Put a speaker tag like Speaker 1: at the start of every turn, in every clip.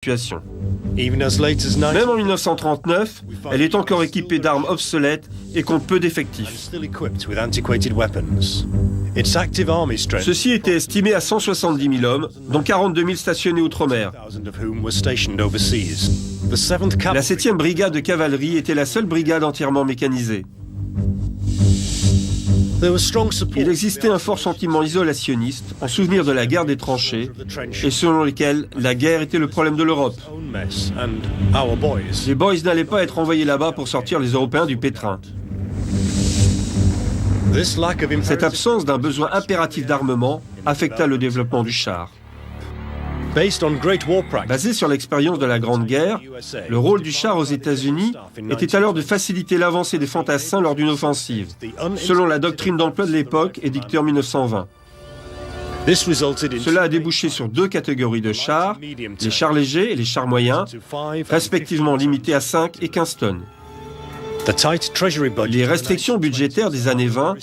Speaker 1: situation. Même en 1939, elle est encore équipée d'armes obsolètes et compte peu d'effectifs. Ceux-ci étaient estimés à 170 000 hommes, dont 42 000 stationnés outre-mer. La 7e brigade de cavalerie était la seule brigade entièrement mécanisée. Il existait un fort sentiment isolationniste, en souvenir de la guerre des tranchées, et selon lequel la guerre était le problème de l'Europe. Les boys n'allaient pas être envoyés là-bas pour sortir les Européens du pétrin. Cette absence d'un besoin impératif d'armement affecta le développement du char. Basé sur l'expérience de la Grande Guerre, le rôle du char aux États-Unis était alors de faciliter l'avancée des fantassins lors d'une offensive, selon la doctrine d'emploi de l'époque édictée en 1920. Cela a débouché sur 2 catégories de chars, les chars légers et les chars moyens, respectivement limités à 5 et 15 tonnes. Les restrictions budgétaires des années 20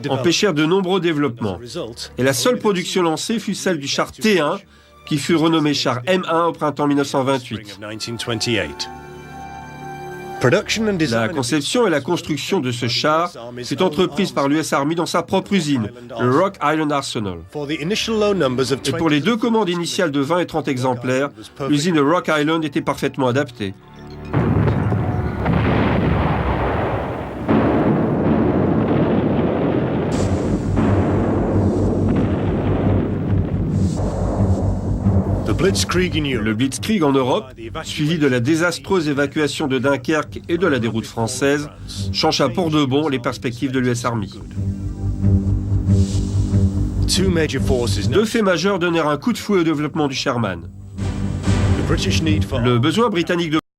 Speaker 1: empêchèrent de nombreux développements, et la seule production lancée fut celle du char T1, qui fut renommé char M1 au printemps 1928. La conception et la construction de ce char fut entreprise par l'US Army dans sa propre usine, le Rock Island Arsenal. Et pour les 2 commandes initiales de 20 et 30 exemplaires, l'usine de Rock Island était parfaitement adaptée. Le Blitzkrieg en Europe, suivi de la désastreuse évacuation de Dunkerque et de la déroute française, changea pour de bon les perspectives de l'US Army. 2 faits majeurs donnèrent un coup de fouet au développement du Sherman. Le besoin britannique de